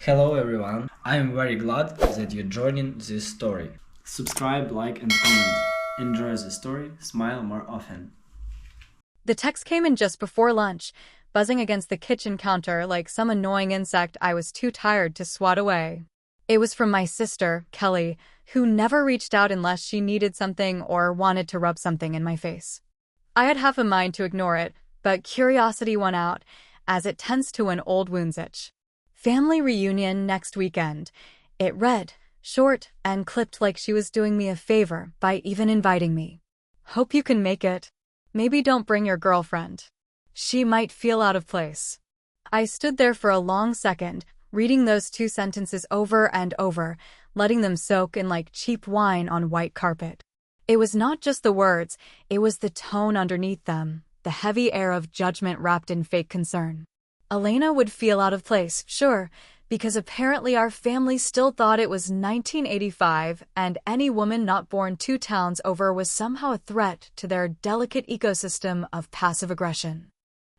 Hello everyone, I'm very glad that you're joining this story. Subscribe, like and comment. Enjoy the story, smile more often. The text came in just before lunch, buzzing against the kitchen counter like some annoying insect I was too tired to swat away. It was from my sister, Kelly, who never reached out unless she needed something or wanted to rub something in my face. I had half a mind to ignore it, but curiosity won out, as it tends to when old wounds itch. Family reunion next weekend. It read, short and clipped like she was doing me a favor by even inviting me. Hope you can make it. Maybe don't bring your girlfriend. She might feel out of place. I stood there for a long second, reading those two sentences over and over, letting them soak in like cheap wine on white carpet. It was not just the words, it was the tone underneath them, the heavy air of judgment wrapped in fake concern. Elena would feel out of place, sure, because apparently our family still thought it was 1985 and any woman not born 2 towns over was somehow a threat to their delicate ecosystem of passive aggression.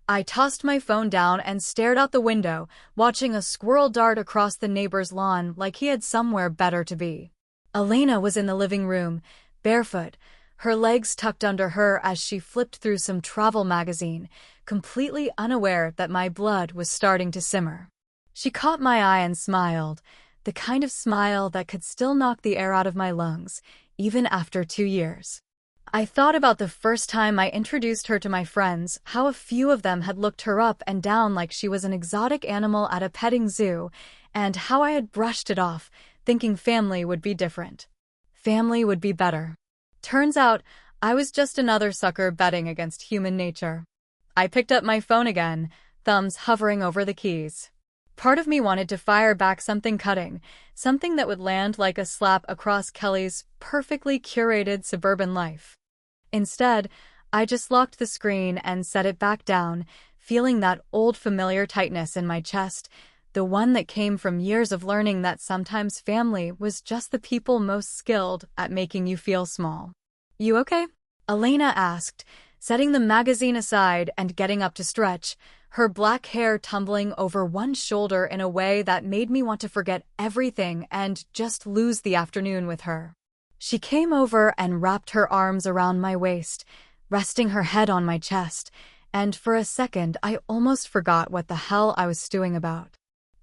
I tossed my phone down and stared out the window, watching a squirrel dart across the neighbor's lawn like he had somewhere better to be. Elena was in the living room, barefoot, her legs tucked under her as she flipped through some travel magazine, completely unaware that my blood was starting to simmer. She caught my eye and smiled, the kind of smile that could still knock the air out of my lungs, even after 2 years. I thought about the first time I introduced her to my friends, how a few of them had looked her up and down like she was an exotic animal at a petting zoo, and how I had brushed it off, thinking family would be different. Family would be better. Turns out, I was just another sucker betting against human nature. I picked up my phone again, thumbs hovering over the keys. Part of me wanted to fire back something cutting, something that would land like a slap across Kelly's perfectly curated suburban life. Instead, I just locked the screen and set it back down, feeling that old familiar tightness in my chest, the one that came from years of learning that sometimes family was just the people most skilled at making you feel small. You okay? Elena asked, setting the magazine aside and getting up to stretch, her black hair tumbling over one shoulder in a way that made me want to forget everything and just lose the afternoon with her. She came over and wrapped her arms around my waist, resting her head on my chest, and for a second I almost forgot what the hell I was stewing about.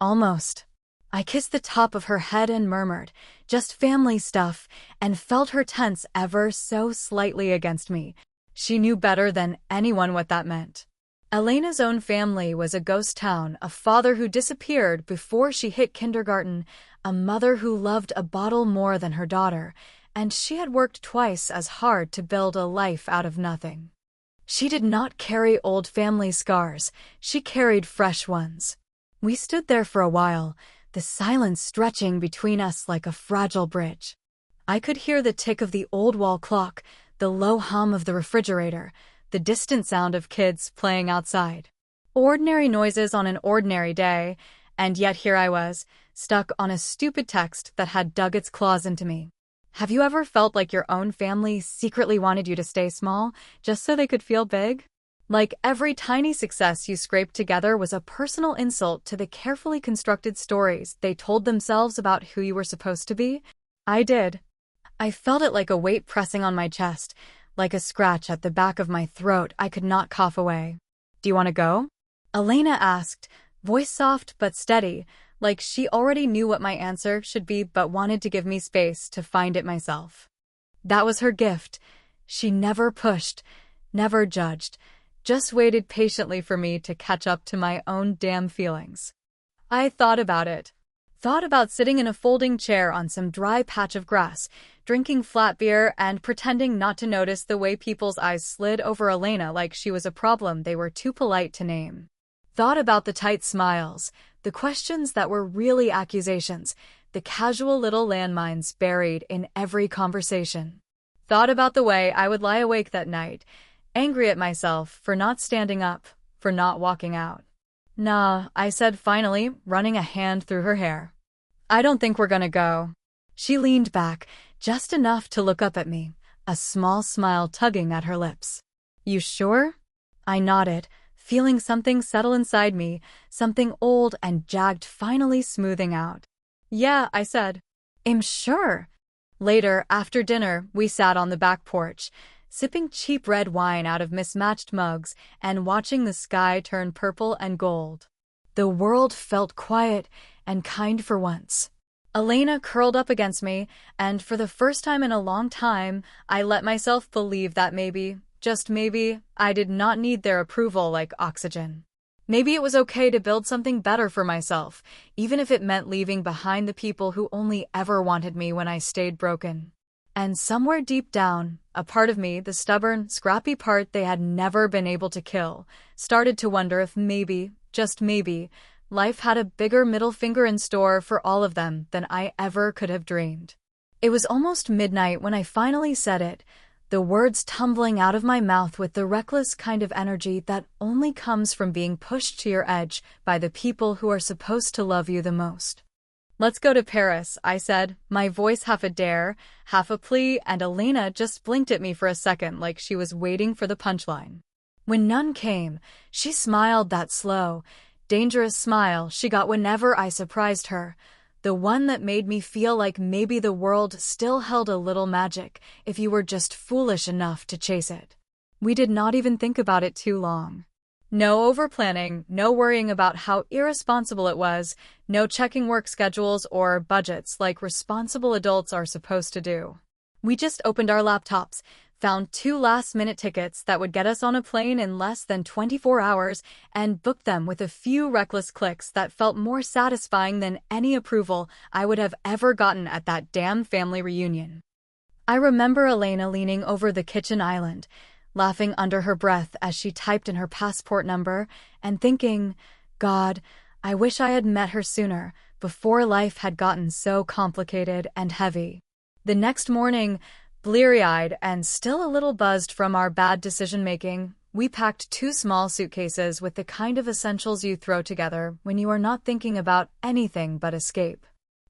Almost. I kissed the top of her head and murmured, just family stuff, and felt her tense ever so slightly against me. She knew better than anyone what that meant. Elena's own family was a ghost town, a father who disappeared before she hit kindergarten, a mother who loved a bottle more than her daughter, and she had worked twice as hard to build a life out of nothing. She did not carry old family scars, she carried fresh ones. We stood there for a while, the silence stretching between us like a fragile bridge. I could hear the tick of the old wall clock, the low hum of the refrigerator, the distant sound of kids playing outside. Ordinary noises on an ordinary day, and yet here I was, stuck on a stupid text that had dug its claws into me. Have you ever felt like your own family secretly wanted you to stay small, just so they could feel big? Like every tiny success you scraped together was a personal insult to the carefully constructed stories they told themselves about who you were supposed to be? I did. I felt it like a weight pressing on my chest, like a scratch at the back of my throat I could not cough away. Do you want to go? Elena asked, voice soft but steady, like she already knew what my answer should be but wanted to give me space to find it myself. That was her gift. She never pushed, never judged, just waited patiently for me to catch up to my own damn feelings. I thought about it. Thought about sitting in a folding chair on some dry patch of grass, drinking flat beer and pretending not to notice the way people's eyes slid over Elena like she was a problem they were too polite to name. Thought about the tight smiles, the questions that were really accusations, the casual little landmines buried in every conversation. Thought about the way I would lie awake that night, angry at myself for not standing up, for not walking out. Nah, I said finally, running a hand through her hair. I don't think we're gonna go. She leaned back, just enough to look up at me, a small smile tugging at her lips. You sure? I nodded, feeling something settle inside me, something old and jagged finally smoothing out. "Yeah," I said. "I'm sure." Later, after dinner, we sat on the back porch, sipping cheap red wine out of mismatched mugs and watching the sky turn purple and gold. The world felt quiet and kind for once. Elena curled up against me, and for the first time in a long time, I let myself believe that maybe, just maybe, I did not need their approval like oxygen. Maybe it was okay to build something better for myself, even if it meant leaving behind the people who only ever wanted me when I stayed broken. And somewhere deep down, a part of me, the stubborn, scrappy part they had never been able to kill, started to wonder if maybe, just maybe, life had a bigger middle finger in store for all of them than I ever could have dreamed. It was almost midnight when I finally said it, the words tumbling out of my mouth with the reckless kind of energy that only comes from being pushed to your edge by the people who are supposed to love you the most. "Let's go to Paris," I said, my voice half a dare, half a plea, and Elena just blinked at me for a second like she was waiting for the punchline. When none came, she smiled that slow, dangerous smile she got whenever I surprised her, the one that made me feel like maybe the world still held a little magic if you were just foolish enough to chase it. We did not even think about it too long. No overplanning, no worrying about how irresponsible it was, no checking work schedules or budgets like responsible adults are supposed to do. We just opened our laptops, found 2 last-minute tickets that would get us on a plane in less than 24 hours, and booked them with a few reckless clicks that felt more satisfying than any approval I would have ever gotten at that damn family reunion. I remember Elena leaning over the kitchen island, laughing under her breath as she typed in her passport number, and thinking, God, I wish I had met her sooner, before life had gotten so complicated and heavy. The next morning, bleary-eyed and still a little buzzed from our bad decision-making, we packed 2 small suitcases with the kind of essentials you throw together when you are not thinking about anything but escape.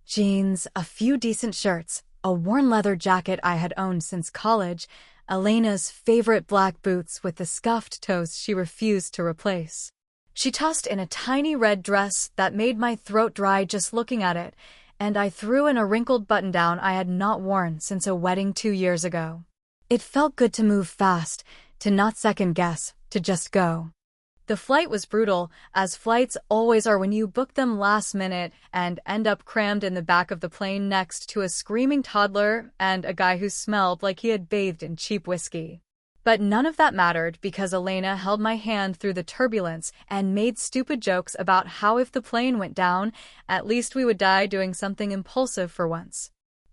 Jeans, a few decent shirts, a worn leather jacket I had owned since college, Elena's favorite black boots with the scuffed toes she refused to replace. She tossed in a tiny red dress that made my throat dry just looking at it, and I threw in a wrinkled button-down I had not worn since a wedding 2 years ago. It felt good to move fast, to not second-guess, to just go. The flight was brutal, as flights always are when you book them last minute and end up crammed in the back of the plane next to a screaming toddler and a guy who smelled like he had bathed in cheap whiskey. But none of that mattered because Elena held my hand through the turbulence and made stupid jokes about how if the plane went down, at least we would die doing something impulsive for once.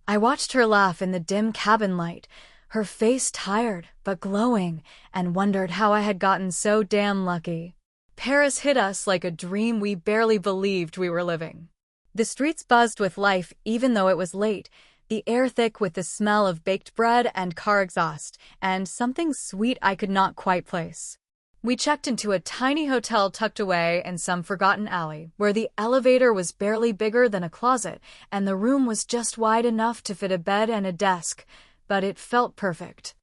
I watched her laugh in the dim cabin light, her face tired but glowing, and wondered how I had gotten so damn lucky. Paris hit us like a dream we barely believed we were living. The streets buzzed with life even though it was late, the air thick with the smell of baked bread and car exhaust, and something sweet I could not quite place. We checked into a tiny hotel tucked away in some forgotten alley, where the elevator was barely bigger than a closet, and the room was just wide enough to fit a bed and a desk, but it felt perfect.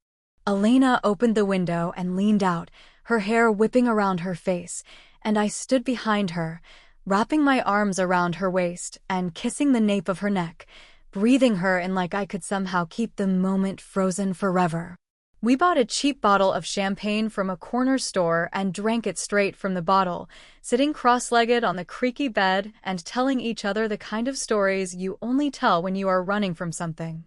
Elena opened the window and leaned out, her hair whipping around her face, and I stood behind her, wrapping my arms around her waist and kissing the nape of her neck, breathing her in like I could somehow keep the moment frozen forever. We bought a cheap bottle of champagne from a corner store and drank it straight from the bottle, sitting cross-legged on the creaky bed and telling each other the kind of stories you only tell when you are running from something.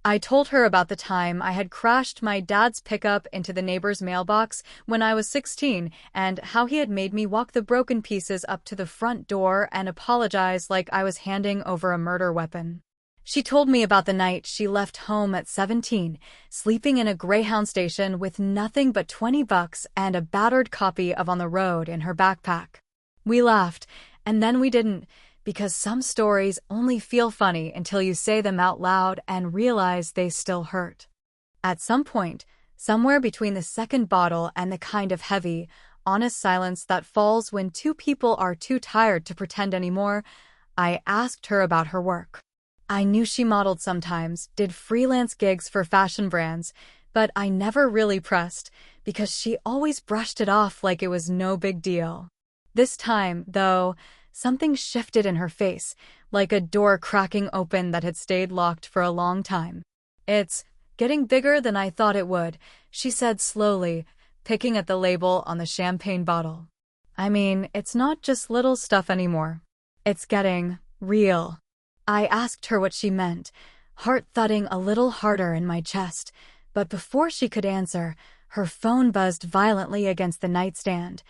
I told her about the time I had crashed my dad's pickup into the neighbor's mailbox when I was 16 and how he had made me walk the broken pieces up to the front door and apologize like I was handing over a murder weapon. She told me about the night she left home at 17, sleeping in a Greyhound station with nothing but $20 and a battered copy of On the Road in her backpack. We laughed, and then we didn't, because some stories only feel funny until you say them out loud and realize they still hurt. At some point, somewhere between the second bottle and the kind of heavy, honest silence that falls when 2 people are too tired to pretend anymore, I asked her about her work. I knew she modeled sometimes, did freelance gigs for fashion brands, but I never really pressed, because she always brushed it off like it was no big deal. This time, though, something shifted in her face, like a door cracking open that had stayed locked for a long time. "It's getting bigger than I thought it would," she said slowly, picking at the label on the champagne bottle. "I mean, it's not just little stuff anymore. It's getting real." I asked her what she meant, heart thudding a little harder in my chest, but before she could answer, her phone buzzed violently against the nightstand,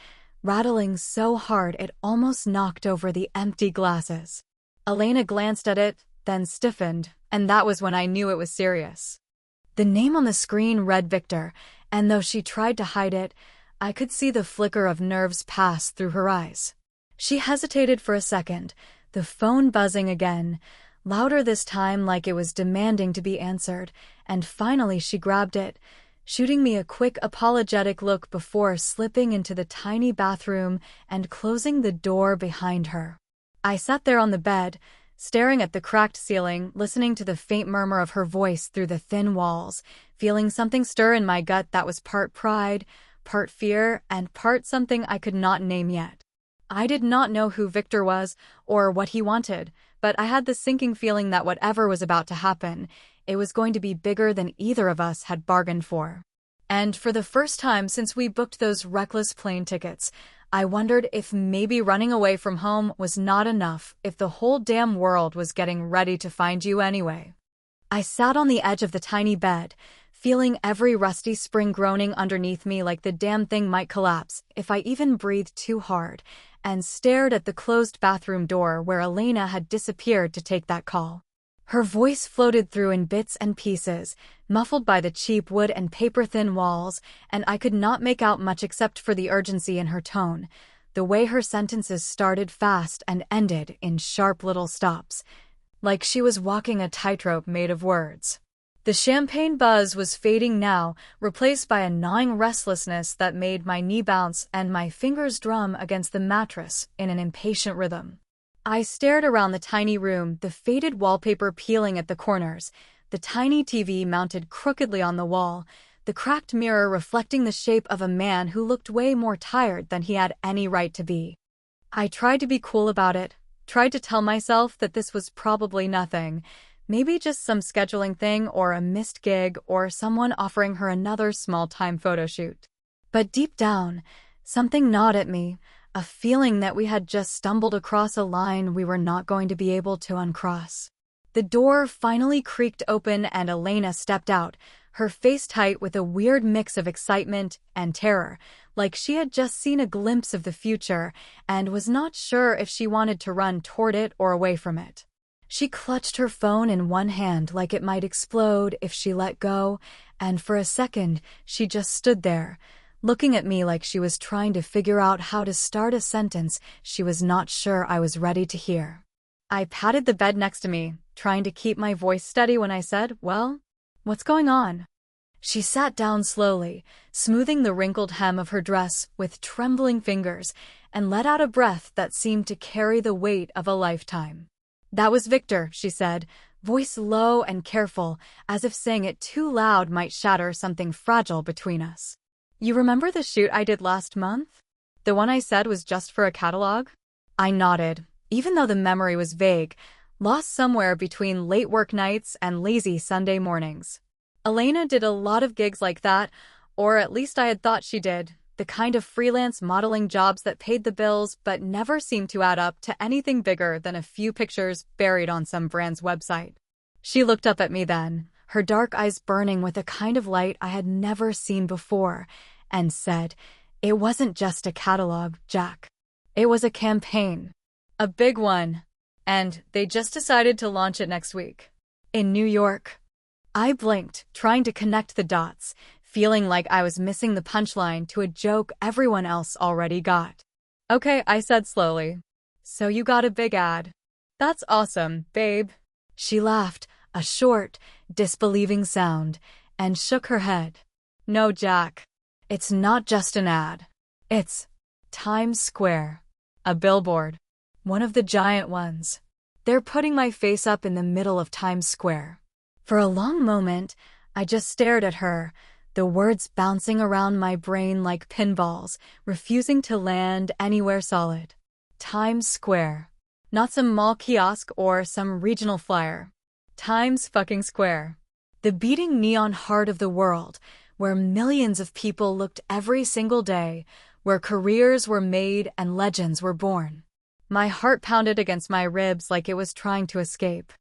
rattling so hard it almost knocked over the empty glasses. Elena glanced at it, then stiffened, and that was when I knew it was serious. The name on the screen read Victor, and though she tried to hide it, I could see the flicker of nerves pass through her eyes. She hesitated for a second, the phone buzzing again, louder this time like it was demanding to be answered, and finally she grabbed it, shooting me a quick apologetic look before slipping into the tiny bathroom and closing the door behind her. I sat there on the bed, staring at the cracked ceiling, listening to the faint murmur of her voice through the thin walls, feeling something stir in my gut that was part pride, part fear, and part something I could not name yet. I did not know who Victor was or what he wanted, but I had the sinking feeling that whatever was about to happen, it was going to be bigger than either of us had bargained for. And for the first time since we booked those reckless plane tickets, I wondered if maybe running away from home was not enough, if the whole damn world was getting ready to find you anyway. I sat on the edge of the tiny bed, feeling every rusty spring groaning underneath me like the damn thing might collapse if I even breathed too hard, and stared at the closed bathroom door where Elena had disappeared to take that call. Her voice floated through in bits and pieces, muffled by the cheap wood and paper-thin walls, and I could not make out much except for the urgency in her tone, the way her sentences started fast and ended in sharp little stops, like she was walking a tightrope made of words. The champagne buzz was fading now, replaced by a gnawing restlessness that made my knee bounce and my fingers drum against the mattress in an impatient rhythm. I stared around the tiny room, the faded wallpaper peeling at the corners, the tiny TV mounted crookedly on the wall, the cracked mirror reflecting the shape of a man who looked way more tired than he had any right to be. I tried to be cool about it, tried to tell myself that this was probably nothing, maybe just some scheduling thing or a missed gig or someone offering her another small-time photo shoot. But deep down, something gnawed at me, a feeling that we had just stumbled across a line we were not going to be able to uncross. The door finally creaked open and Elena stepped out, her face tight with a weird mix of excitement and terror, like she had just seen a glimpse of the future and was not sure if she wanted to run toward it or away from it. She clutched her phone in one hand like it might explode if she let go, and for a second she just stood there, looking at me like she was trying to figure out how to start a sentence she was not sure I was ready to hear. I patted the bed next to me, trying to keep my voice steady when I said, "Well, what's going on?" She sat down slowly, smoothing the wrinkled hem of her dress with trembling fingers, and let out a breath that seemed to carry the weight of a lifetime. "That was Victor," she said, voice low and careful, as if saying it too loud might shatter something fragile between us. "You remember the shoot I did last month? The one I said was just for a catalog?" I nodded, even though the memory was vague, lost somewhere between late work nights and lazy Sunday mornings. Elena did a lot of gigs like that, or at least I had thought she did, the kind of freelance modeling jobs that paid the bills but never seemed to add up to anything bigger than a few pictures buried on some brand's website. She looked up at me then, her dark eyes burning with a kind of light I had never seen before, and said, "It wasn't just a catalog, Jack. It was a campaign. A big one. And they just decided to launch it next week. In New York." I blinked, trying to connect the dots, feeling like I was missing the punchline to a joke everyone else already got. "Okay," I said slowly. "So you got a big ad. That's awesome, babe." She laughed, a short, disbelieving sound, and shook her head. "No, Jack. It's not just an ad. It's Times Square. A billboard. One of the giant ones. They're putting my face up in the middle of Times Square." For a long moment, I just stared at her, the words bouncing around my brain like pinballs, refusing to land anywhere solid. Times Square. Not some mall kiosk or some regional flyer. Times fucking Square. The beating neon heart of the world, where millions of people looked every single day, where careers were made and legends were born. My heart pounded against my ribs like it was trying to escape.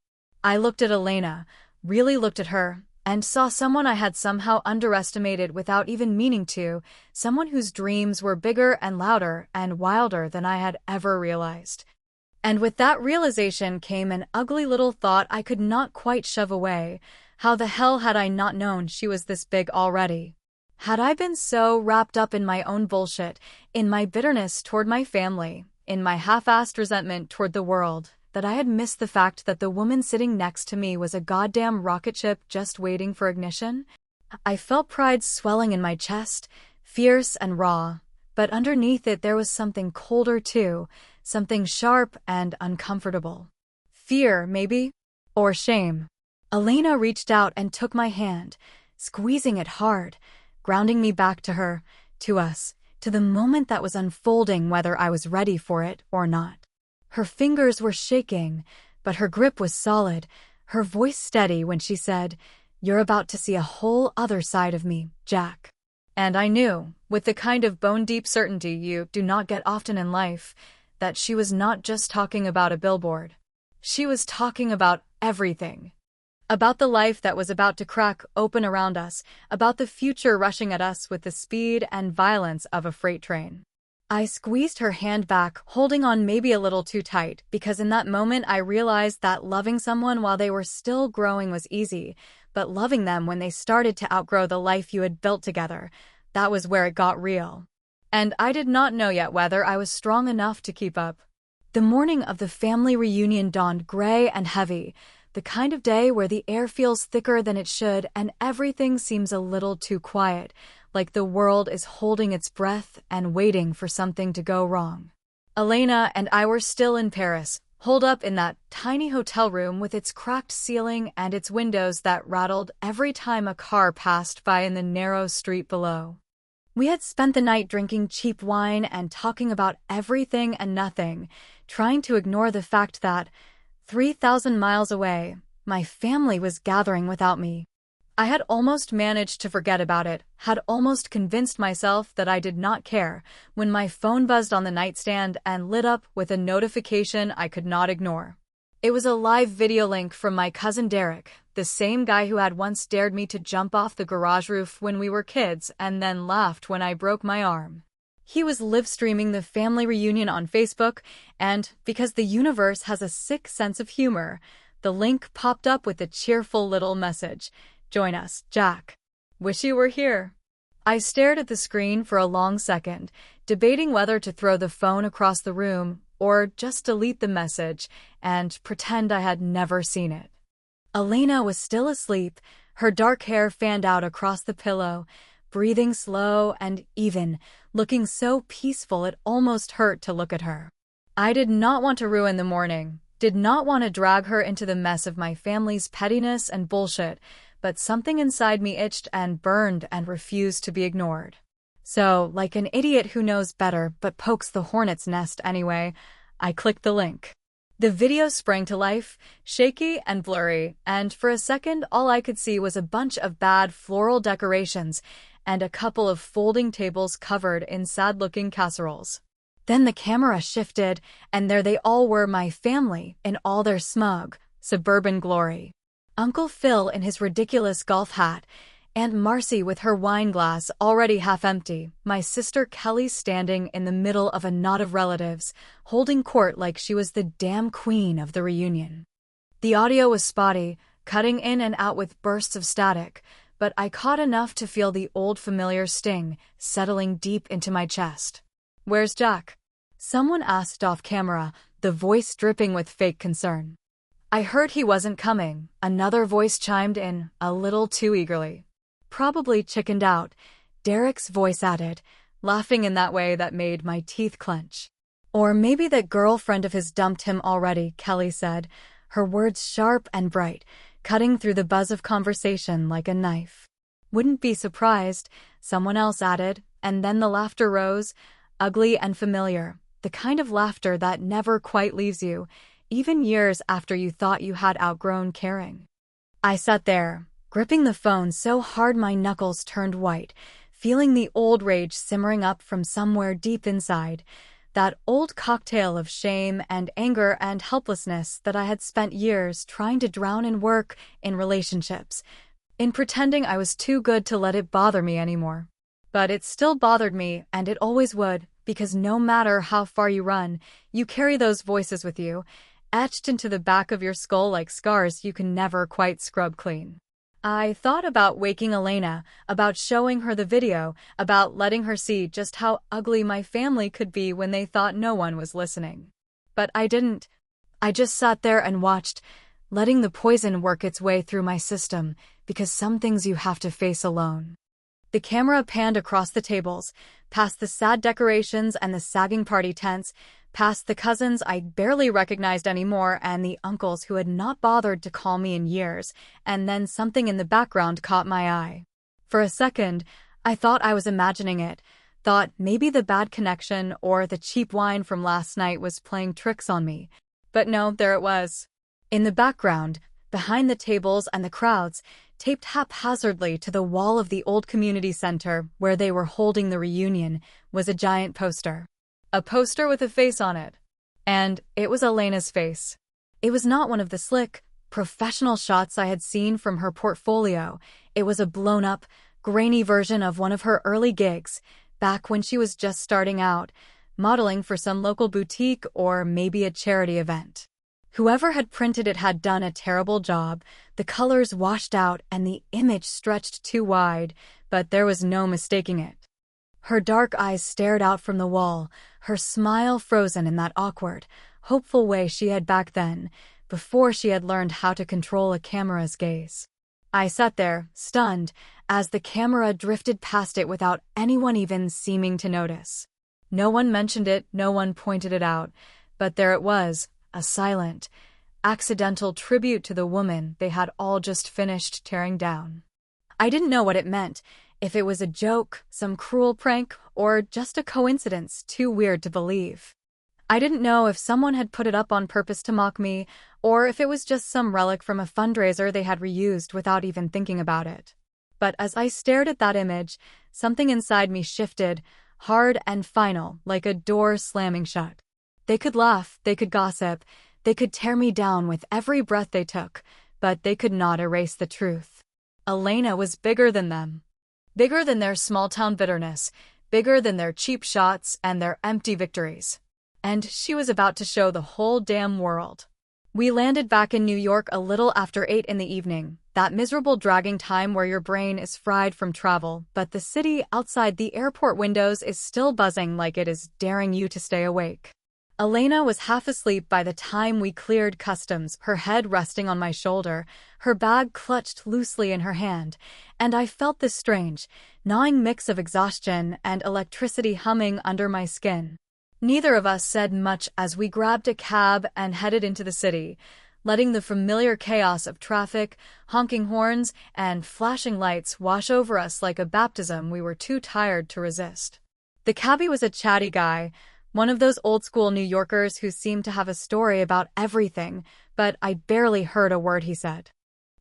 I looked at Elena, really looked at her, and saw someone I had somehow underestimated without even meaning to, someone whose dreams were bigger and louder and wilder than I had ever realized. And with that realization came an ugly little thought I could not quite shove away. How the hell had I not known she was this big already? Had I been so wrapped up in my own bullshit, in my bitterness toward my family, in my half-assed resentment toward the world, that I had missed the fact that the woman sitting next to me was a goddamn rocket ship just waiting for ignition? I felt pride swelling in my chest, fierce and raw, but underneath it there was something colder too, something sharp and uncomfortable. Fear, maybe? Or shame. Elena reached out and took my hand, squeezing it hard, grounding me back to her, to us, to the moment that was unfolding whether I was ready for it or not. Her fingers were shaking, but her grip was solid, her voice steady when she said, "You're about to see a whole other side of me, Jack." And I knew, with the kind of bone-deep certainty you do not get often in life, that she was not just talking about a billboard. She was talking about everything. About the life that was about to crack open around us, about the future rushing at us with the speed and violence of a freight train. I squeezed her hand back, holding on maybe a little too tight, because in that moment I realized that loving someone while they were still growing was easy, but loving them when they started to outgrow the life you had built together, that was where it got real. And I did not know yet whether I was strong enough to keep up. The morning of the family reunion dawned gray and heavy, the kind of day where the air feels thicker than it should and everything seems a little too quiet, like the world is holding its breath and waiting for something to go wrong. Elena and I were still in Paris, holed up in that tiny hotel room with its cracked ceiling and its windows that rattled every time a car passed by in the narrow street below. We had spent the night drinking cheap wine and talking about everything and nothing, trying to ignore the fact that, 3,000 miles away, my family was gathering without me. I had almost managed to forget about it, had almost convinced myself that I did not care, when my phone buzzed on the nightstand and lit up with a notification I could not ignore. It was a live video link from my cousin Derek, the same guy who had once dared me to jump off the garage roof when we were kids and then laughed when I broke my arm. He was live-streaming the family reunion on Facebook, and because the universe has a sick sense of humor, the link popped up with a cheerful little message. "Join us, Jack. Wish you were here." I stared at the screen for a long second, debating whether to throw the phone across the room or just delete the message and pretend I had never seen it. Elena was still asleep, her dark hair fanned out across the pillow, breathing slow and even, looking so peaceful it almost hurt to look at her. I did not want to ruin the morning, did not want to drag her into the mess of my family's pettiness and bullshit, but something inside me itched and burned and refused to be ignored. So, like an idiot who knows better but pokes the hornet's nest anyway, I clicked the link. The video sprang to life, shaky and blurry, and for a second all I could see was a bunch of bad floral decorations and a couple of folding tables covered in sad-looking casseroles. Then the camera shifted, and there they all were, my family, in all their smug, suburban glory. Uncle Phil in his ridiculous golf hat, Aunt Marcy with her wine glass already half empty, my sister Kelly standing in the middle of a knot of relatives, holding court like she was the damn queen of the reunion. The audio was spotty, cutting in and out with bursts of static, but I caught enough to feel the old familiar sting settling deep into my chest. "Where's Jack?" someone asked off camera, the voice dripping with fake concern. I heard he wasn't coming, another voice chimed in, a little too eagerly. Probably chickened out, Derek's voice added, laughing in that way that made my teeth clench. Or maybe that girlfriend of his dumped him already, Kelly said, her words sharp and bright, cutting through the buzz of conversation like a knife. Wouldn't be surprised, someone else added, and then the laughter rose, ugly and familiar, the kind of laughter that never quite leaves you, even years after you thought you had outgrown caring. I sat there, gripping the phone so hard my knuckles turned white, feeling the old rage simmering up from somewhere deep inside, that old cocktail of shame and anger and helplessness that I had spent years trying to drown in work, in relationships, in pretending I was too good to let it bother me anymore. But it still bothered me, and it always would, because no matter how far you run, you carry those voices with you, etched into the back of your skull like scars you can never quite scrub clean. I thought about waking Elena, about showing her the video, about letting her see just how ugly my family could be when they thought no one was listening. But I didn't. I just sat there and watched, letting the poison work its way through my system, because some things you have to face alone. The camera panned across the tables, past the sad decorations and the sagging party tents, past the cousins I barely recognized anymore and the uncles who had not bothered to call me in years, and then something in the background caught my eye. For a second, I thought I was imagining it, thought maybe the bad connection or the cheap wine from last night was playing tricks on me. But no, there it was. In the background, behind the tables and the crowds, taped haphazardly to the wall of the old community center where they were holding the reunion, was a giant poster. A poster with a face on it. And it was Elena's face. It was not one of the slick, professional shots I had seen from her portfolio. It was a blown-up, grainy version of one of her early gigs, back when she was just starting out, modeling for some local boutique or maybe a charity event. Whoever had printed it had done a terrible job. The colors washed out and the image stretched too wide, but there was no mistaking it. Her dark eyes stared out from the wall, her smile frozen in that awkward, hopeful way she had back then, before she had learned how to control a camera's gaze. I sat there, stunned, as the camera drifted past it without anyone even seeming to notice. No one mentioned it, no one pointed it out, but there it was, a silent, accidental tribute to the woman they had all just finished tearing down. I didn't know what it meant, if it was a joke, some cruel prank, or just a coincidence too weird to believe. I didn't know if someone had put it up on purpose to mock me, or if it was just some relic from a fundraiser they had reused without even thinking about it. But as I stared at that image, something inside me shifted, hard and final, like a door slamming shut. They could laugh, they could gossip, they could tear me down with every breath they took, but they could not erase the truth. Elena was bigger than them. Bigger than their small-town bitterness, bigger than their cheap shots and their empty victories. And she was about to show the whole damn world. We landed back in New York a little after 8 in the evening, that miserable dragging time where your brain is fried from travel, but the city outside the airport windows is still buzzing like it is daring you to stay awake. Elena was half asleep by the time we cleared customs, her head resting on my shoulder, her bag clutched loosely in her hand, and I felt this strange, gnawing mix of exhaustion and electricity humming under my skin. Neither of us said much as we grabbed a cab and headed into the city, letting the familiar chaos of traffic, honking horns, and flashing lights wash over us like a baptism we were too tired to resist. The cabbie was a chatty guy, one of those old-school New Yorkers who seemed to have a story about everything, but I barely heard a word he said.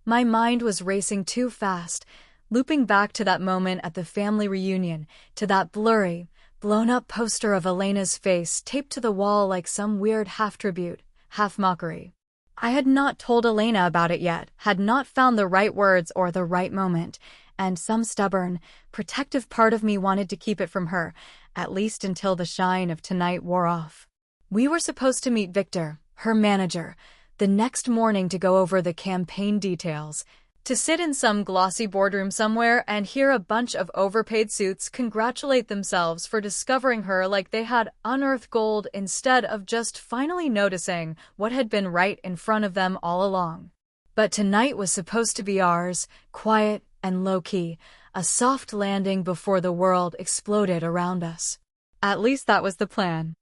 My mind was racing too fast, looping back to that moment at the family reunion, to that blurry, blown-up poster of Elena's face taped to the wall like some weird half-tribute, half-mockery. I had not told Elena about it yet, had not found the right words or the right moment, and some stubborn, protective part of me wanted to keep it from her, at least until the shine of tonight wore off. We were supposed to meet Victor, her manager, the next morning to go over the campaign details, to sit in some glossy boardroom somewhere and hear a bunch of overpaid suits congratulate themselves for discovering her like they had unearthed gold instead of just finally noticing what had been right in front of them all along. But tonight was supposed to be ours, quiet and low-key, a soft landing before the world exploded around us. At least that was the plan.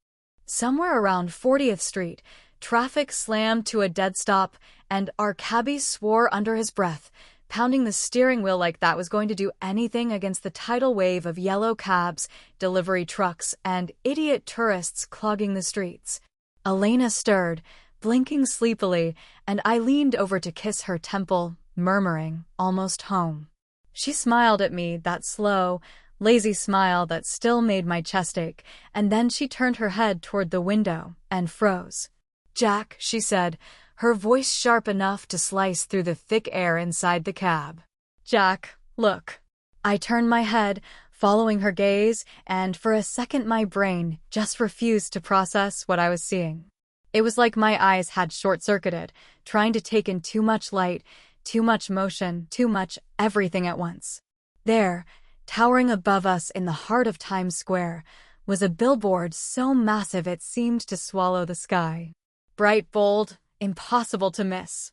Somewhere around 40th Street, traffic slammed to a dead stop, and our cabbie swore under his breath, Pounding the steering wheel like that was going to do anything against the tidal wave of yellow cabs, delivery trucks, and idiot tourists clogging the streets. Elena stirred, blinking sleepily, and I leaned over to kiss her temple, murmuring, "Almost home." She smiled at me, that slow, lazy smile that still made my chest ache, and then she turned her head toward the window and froze. "Jack," she said, her voice sharp enough to slice through the thick air inside the cab. "Jack, look." I turned my head, following her gaze, and for a second my brain just refused to process what I was seeing. It was like my eyes had short-circuited, trying to take in too much light, too much motion, too much everything at once. There, towering above us in the heart of Times Square, was a billboard so massive it seemed to swallow the sky. Bright, bold, impossible to miss.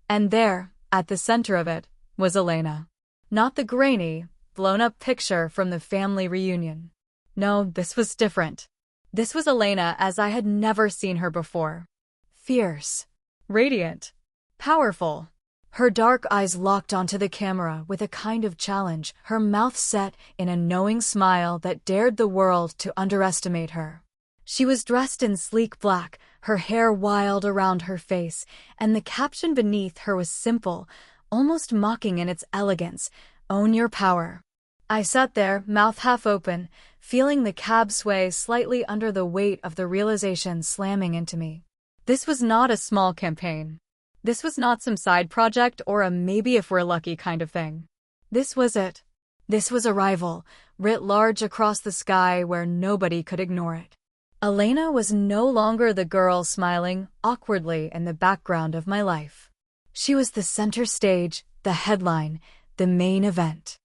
And there, at the center of it, was Elena. Not the grainy, blown-up picture from the family reunion. No, this was different. This was Elena as I had never seen her before. Fierce, radiant, powerful. Her dark eyes locked onto the camera with a kind of challenge, her mouth set in a knowing smile that dared the world to underestimate her. She was dressed in sleek black, her hair wild around her face, and the caption beneath her was simple, almost mocking in its elegance, "Own your power." I sat there, mouth half open, feeling the cab sway slightly under the weight of the realization slamming into me. This was not a small campaign. This was not some side project or a maybe if we're lucky kind of thing. This was it. This was arrival, writ large across the sky where nobody could ignore it. Elena was no longer the girl smiling awkwardly in the background of my life. She was the center stage, the headline, the main event.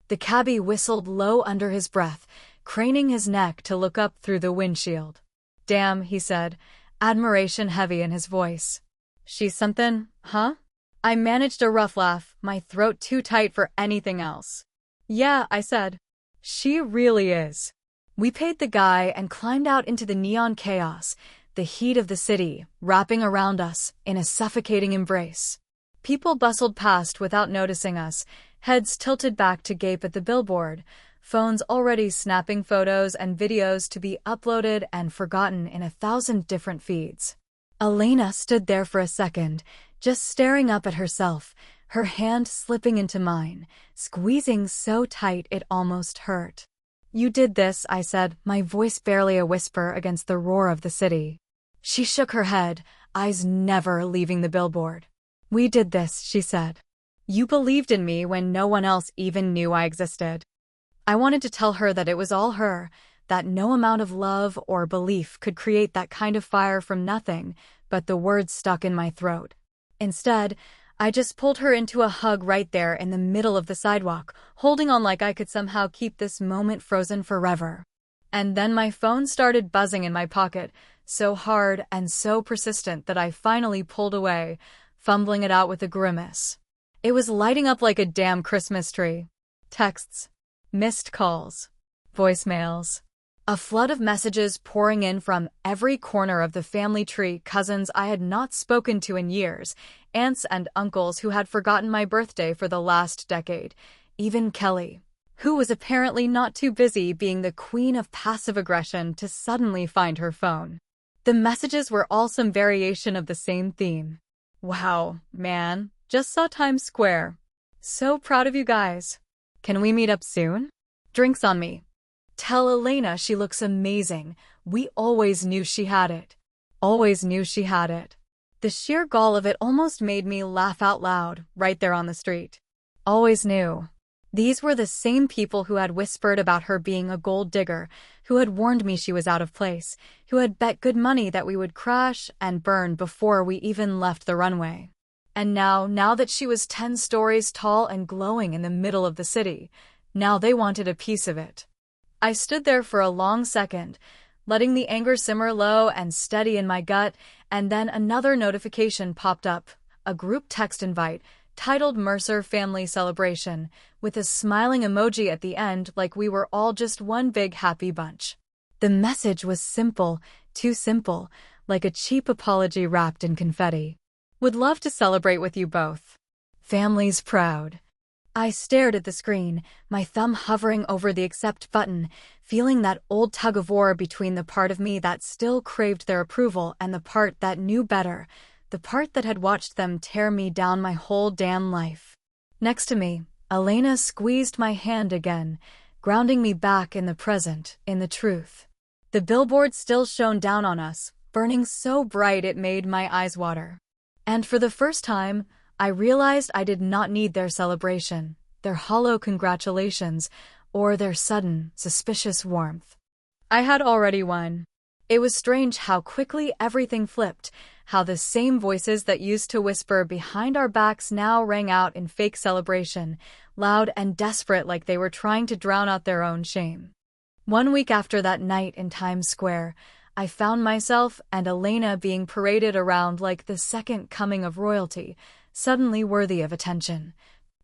The cabbie whistled low under his breath, craning his neck to look up through the windshield. "Damn," he said, admiration heavy in his voice. "She's something, huh?" I managed a rough laugh, my throat too tight for anything else. "Yeah," I said. "She really is." We paid the guy and climbed out into the neon chaos, the heat of the city, wrapping around us in a suffocating embrace. People bustled past without noticing us, heads tilted back to gape at the billboard, phones already snapping photos and videos to be uploaded and forgotten in 1,000 different feeds. Elena stood there for a second, just staring up at herself, her hand slipping into mine, squeezing so tight it almost hurt. "You did this," I said, my voice barely a whisper against the roar of the city. She shook her head, eyes never leaving the billboard. "We did this," she said. "You believed in me when no one else even knew I existed." I wanted to tell her that it was all her, that no amount of love or belief could create that kind of fire from nothing, but the words stuck in my throat. Instead, I just pulled her into a hug right there in the middle of the sidewalk, holding on like I could somehow keep this moment frozen forever. And then my phone started buzzing in my pocket, so hard and so persistent that I finally pulled away, fumbling it out with a grimace. It was lighting up like a damn Christmas tree. Texts, missed calls, voicemails. A flood of messages pouring in from every corner of the family tree, cousins I had not spoken to in years, aunts and uncles who had forgotten my birthday for the last decade, even Kelly, who was apparently not too busy being the queen of passive aggression to suddenly find her phone. The messages were all some variation of the same theme. "Wow, man, just saw Times Square. So proud of you guys. Can we meet up soon? Drinks on me. Tell Elena she looks amazing. We always knew she had it." Always knew she had it. The sheer gall of it almost made me laugh out loud, right there on the street. Always knew. These were the same people who had whispered about her being a gold digger, who had warned me she was out of place, who had bet good money that we would crash and burn before we even left the runway. And now that she was 10 stories tall and glowing in the middle of the city, now they wanted a piece of it. I stood there for a long second, letting the anger simmer low and steady in my gut, and then another notification popped up, a group text invite, titled Mercer Family Celebration, with a smiling emoji at the end like we were all just one big happy bunch. The message was simple, too simple, like a cheap apology wrapped in confetti. "Would love to celebrate with you both. Family's proud. I stared at the screen, my thumb hovering over the accept button, feeling that old tug-of-war between the part of me that still craved their approval and the part that knew better, the part that had watched them tear me down my whole damn life. Next to me, Elena squeezed my hand again, grounding me back in the present, in the truth. The billboard still shone down on us, burning so bright it made my eyes water. And for the first time, I realized I did not need their celebration, their hollow congratulations, or their sudden, suspicious warmth. I had already won. It was strange how quickly everything flipped, how the same voices that used to whisper behind our backs now rang out in fake celebration, loud and desperate like they were trying to drown out their own shame. 1 week after that night in Times Square, I found myself and Elena being paraded around like the second coming of royalty, suddenly worthy of attention.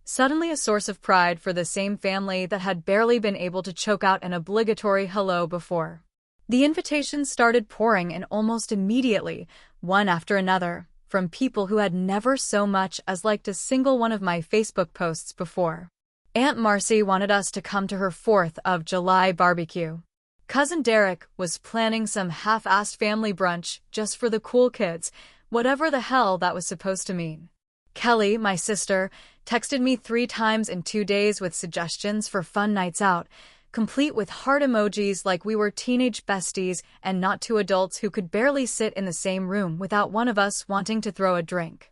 Suddenly a source of pride for the same family that had barely been able to choke out an obligatory hello before. The invitations started pouring in almost immediately, one after another, from people who had never so much as liked a single one of my Facebook posts before. Aunt Marcy wanted us to come to her 4th of July barbecue. Cousin Derek was planning some half-assed family brunch just for the cool kids, whatever the hell that was supposed to mean. Kelly, my sister, texted me 3 times in 2 days with suggestions for fun nights out, complete with heart emojis like we were teenage besties and not 2 adults who could barely sit in the same room without one of us wanting to throw a drink.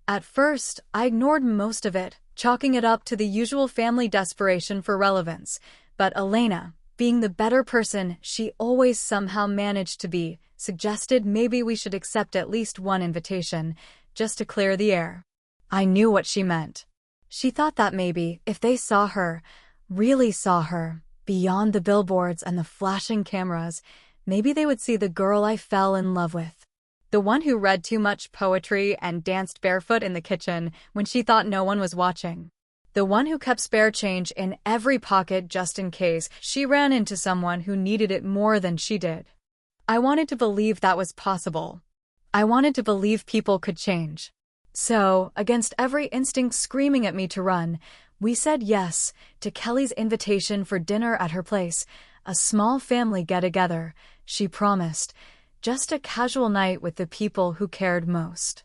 At first, I ignored most of it, chalking it up to the usual family desperation for relevance, but Elena, being the better person she always somehow managed to be, suggested maybe we should accept at least one invitation, just to clear the air. I knew what she meant. She thought that maybe, if they saw her, really saw her, beyond the billboards and the flashing cameras, maybe they would see the girl I fell in love with. The one who read too much poetry and danced barefoot in the kitchen when she thought no one was watching. The one who kept spare change in every pocket just in case she ran into someone who needed it more than she did. I wanted to believe that was possible. I wanted to believe people could change. So, against every instinct screaming at me to run, we said yes to Kelly's invitation for dinner at her place, a small family get-together, she promised, just a casual night with the people who cared most.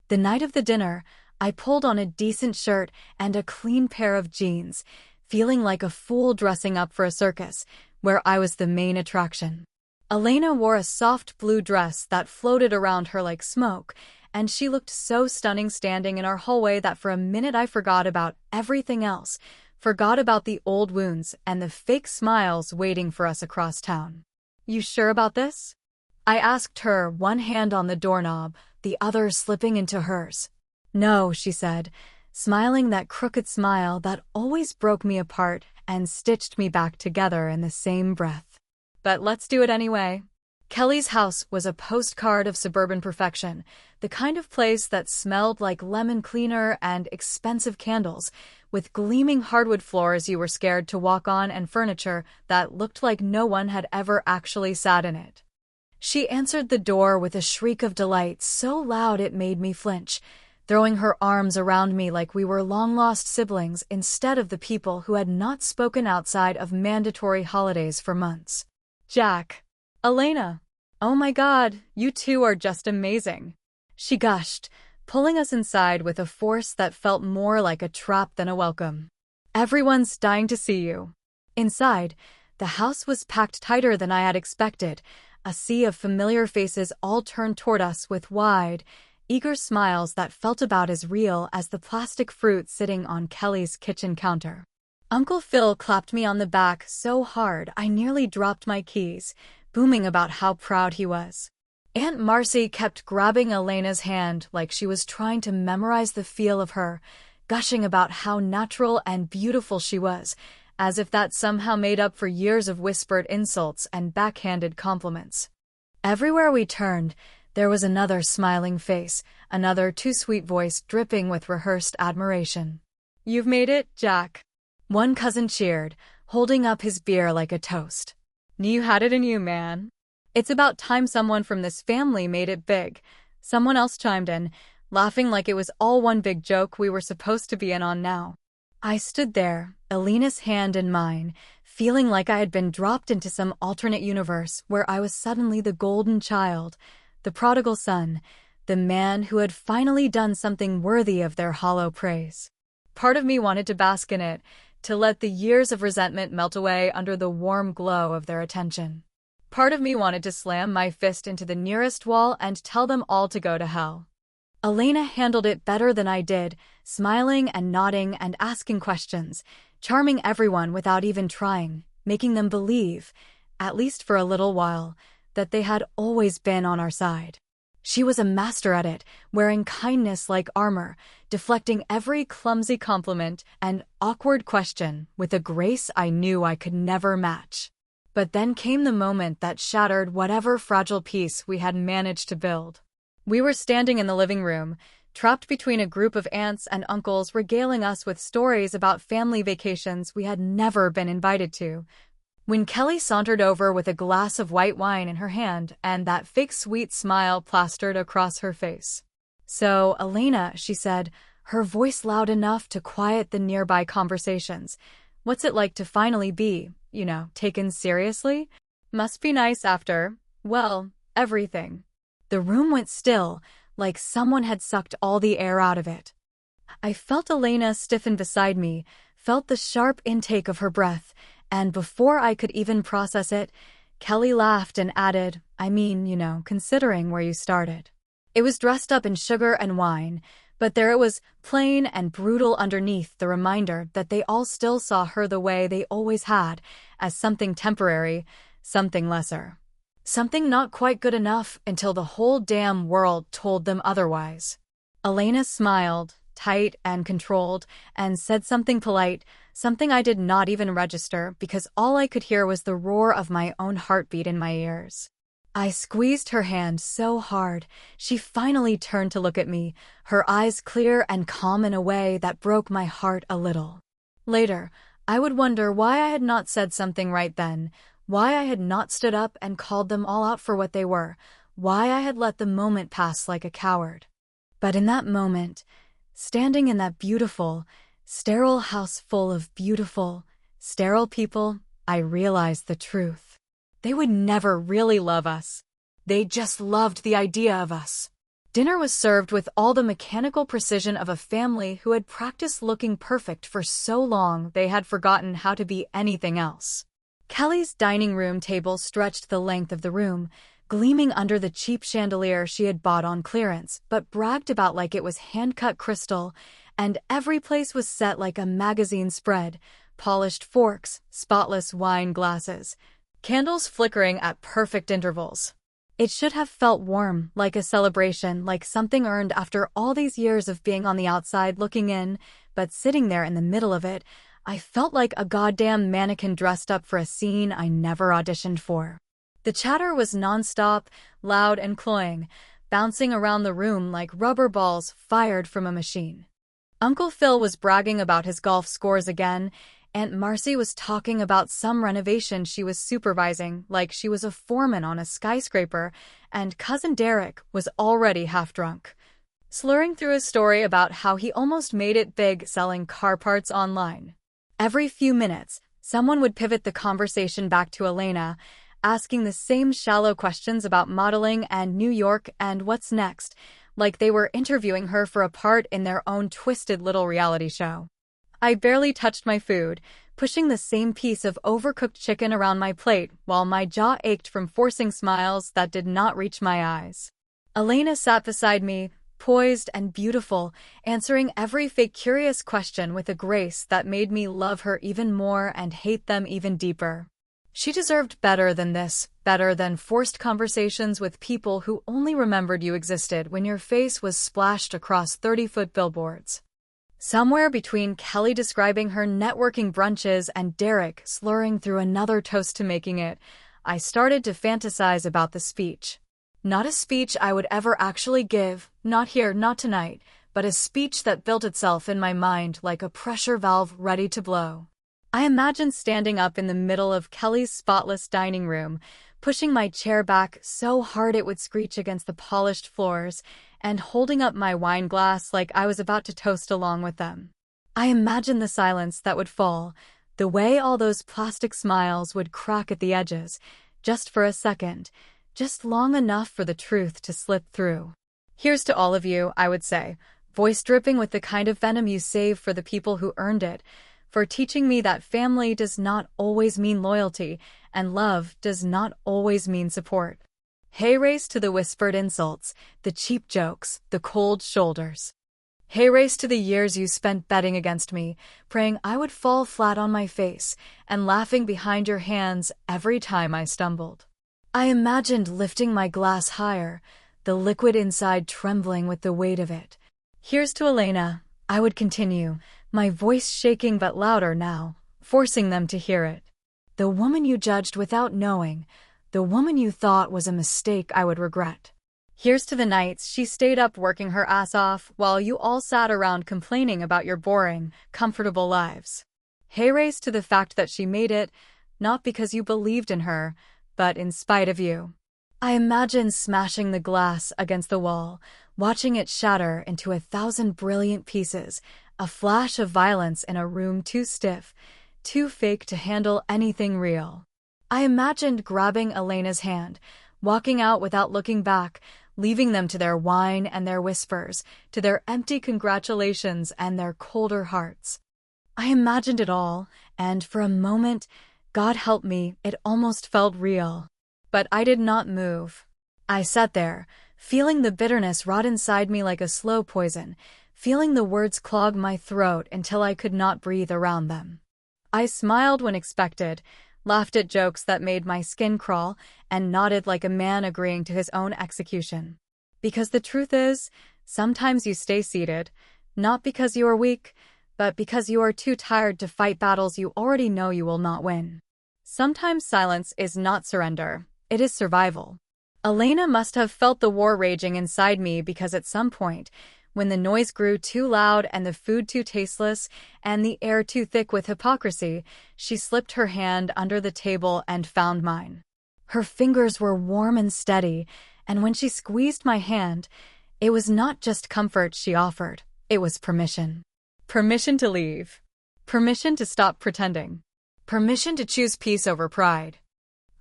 The night of the dinner, I pulled on a decent shirt and a clean pair of jeans, feeling like a fool dressing up for a circus, where I was the main attraction. Elena wore a soft blue dress that floated around her like smoke, and she looked so stunning standing in our hallway that for a minute I forgot about everything else, forgot about the old wounds and the fake smiles waiting for us across town. "You sure about this?" I asked her, one hand on the doorknob, the other slipping into hers. "No," she said, smiling that crooked smile that always broke me apart and stitched me back together in the same breath. "But let's do it anyway." Kelly's house was a postcard of suburban perfection, the kind of place that smelled like lemon cleaner and expensive candles, with gleaming hardwood floors you were scared to walk on and furniture that looked like no one had ever actually sat in it. She answered the door with a shriek of delight so loud it made me flinch, throwing her arms around me like we were long-lost siblings instead of the people who had not spoken outside of mandatory holidays for months. "Jack. Elena. Oh my God, you two are just amazing," she gushed, pulling us inside with a force that felt more like a trap than a welcome. "Everyone's dying to see you." Inside, the house was packed tighter than I had expected, a sea of familiar faces all turned toward us with wide, eager smiles that felt about as real as the plastic fruit sitting on Kelly's kitchen counter. Uncle Phil clapped me on the back so hard I nearly dropped my keys, booming about how proud he was. Aunt Marcy kept grabbing Elena's hand like she was trying to memorize the feel of her, gushing about how natural and beautiful she was, as if that somehow made up for years of whispered insults and backhanded compliments. Everywhere we turned, there was another smiling face, another too-sweet voice dripping with rehearsed admiration. "You've made it, Jack." One cousin cheered, holding up his beer like a toast. "You had it in you, man. It's about time someone from this family made it big." Someone else chimed in, laughing like it was all one big joke we were supposed to be in on now. I stood there, Elena's hand in mine, feeling like I had been dropped into some alternate universe where I was suddenly the golden child, the prodigal son, the man who had finally done something worthy of their hollow praise. Part of me wanted to bask in it, to let the years of resentment melt away under the warm glow of their attention. Part of me wanted to slam my fist into the nearest wall and tell them all to go to hell. Elena handled it better than I did, smiling and nodding and asking questions, charming everyone without even trying, making them believe, at least for a little while, that they had always been on our side. She was a master at it, wearing kindness like armor, deflecting every clumsy compliment and awkward question with a grace I knew I could never match. But then came the moment that shattered whatever fragile peace we had managed to build. We were standing in the living room, trapped between a group of aunts and uncles regaling us with stories about family vacations we had never been invited to, when Kelly sauntered over with a glass of white wine in her hand and that fake sweet smile plastered across her face. "So, Elena," she said, her voice loud enough to quiet the nearby conversations, "what's it like to finally be, taken seriously? Must be nice after, well, everything." The room went still, like someone had sucked all the air out of it. I felt Elena stiffen beside me, felt the sharp intake of her breath, and before I could even process it, Kelly laughed and added, considering where you started. It was dressed up in sugar and wine, but there it was, plain and brutal underneath, the reminder that they all still saw her the way they always had, as something temporary, something lesser. Something not quite good enough until the whole damn world told them otherwise. Elena smiled, tight and controlled, and said something polite, something I did not even register because all I could hear was the roar of my own heartbeat in my ears. I squeezed her hand so hard, she finally turned to look at me, her eyes clear and calm in a way that broke my heart a little. Later, I would wonder why I had not said something right then, why I had not stood up and called them all out for what they were, why I had let the moment pass like a coward. But in that moment, standing in that beautiful, sterile house full of beautiful, sterile people, I realized the truth. They would never really love us. They just loved the idea of us. Dinner was served with all the mechanical precision of a family who had practiced looking perfect for so long they had forgotten how to be anything else. Kelly's dining room table stretched the length of the room, gleaming under the cheap chandelier she had bought on clearance, but bragged about like it was hand-cut crystal, and every place was set like a magazine spread, polished forks, spotless wine glasses, candles flickering at perfect intervals. It should have felt warm, like a celebration, like something earned after all these years of being on the outside looking in, but sitting there in the middle of it, I felt like a goddamn mannequin dressed up for a scene I never auditioned for. The chatter was nonstop, loud and cloying, bouncing around the room like rubber balls fired from a machine. Uncle Phil was bragging about his golf scores again, Aunt Marcy was talking about some renovation she was supervising like she was a foreman on a skyscraper, and Cousin Derek was already half drunk, slurring through a story about how he almost made it big selling car parts online. Every few minutes, someone would pivot the conversation back to Elena, asking the same shallow questions about modeling and New York and what's next, like they were interviewing her for a part in their own twisted little reality show. I barely touched my food, pushing the same piece of overcooked chicken around my plate while my jaw ached from forcing smiles that did not reach my eyes. Elena sat beside me, poised and beautiful, answering every fake curious question with a grace that made me love her even more and hate them even deeper. She deserved better than this, better than forced conversations with people who only remembered you existed when your face was splashed across 30-foot billboards. Somewhere between Kelly describing her networking brunches and Derek slurring through another toast to making it, I started to fantasize about the speech. Not a speech I would ever actually give, not here, not tonight, but a speech that built itself in my mind like a pressure valve ready to blow. I imagined standing up in the middle of Kelly's spotless dining room, pushing my chair back so hard it would screech against the polished floors, and holding up my wine glass like I was about to toast along with them. I imagined the silence that would fall, the way all those plastic smiles would crack at the edges, just for a second, just long enough for the truth to slip through. Here's to all of you, I would say, voice dripping with the kind of venom you save for the people who earned it, for teaching me that family does not always mean loyalty, and love does not always mean support. Hey race to the whispered insults, the cheap jokes, the cold shoulders. Hey race to the years you spent betting against me, praying I would fall flat on my face, and laughing behind your hands every time I stumbled. I imagined lifting my glass higher, the liquid inside trembling with the weight of it. Here's to Elena, I would continue, my voice shaking but louder now, forcing them to hear it. The woman you judged without knowing, the woman you thought was a mistake I would regret. Here's to the nights she stayed up working her ass off while you all sat around complaining about your boring, comfortable lives. Hey race to the fact that she made it, not because you believed in her, but in spite of you. I imagine smashing the glass against the wall, watching it shatter into 1,000 brilliant pieces, a flash of violence in a room too stiff, too fake to handle anything real. I imagined grabbing Elena's hand, walking out without looking back, leaving them to their wine and their whispers, to their empty congratulations and their colder hearts. I imagined it all, and for a moment, God help me, it almost felt real. But I did not move. I sat there, feeling the bitterness rot inside me like a slow poison, feeling the words clog my throat until I could not breathe around them. I smiled when expected, laughed at jokes that made my skin crawl, and nodded like a man agreeing to his own execution. Because the truth is, sometimes you stay seated, not because you are weak, but because you are too tired to fight battles you already know you will not win. Sometimes silence is not surrender, it is survival. Elena must have felt the war raging inside me because at some point, when the noise grew too loud and the food too tasteless and the air too thick with hypocrisy, she slipped her hand under the table and found mine. Her fingers were warm and steady, and when she squeezed my hand, it was not just comfort she offered, it was permission. Permission to leave. Permission to stop pretending. Permission to choose peace over pride.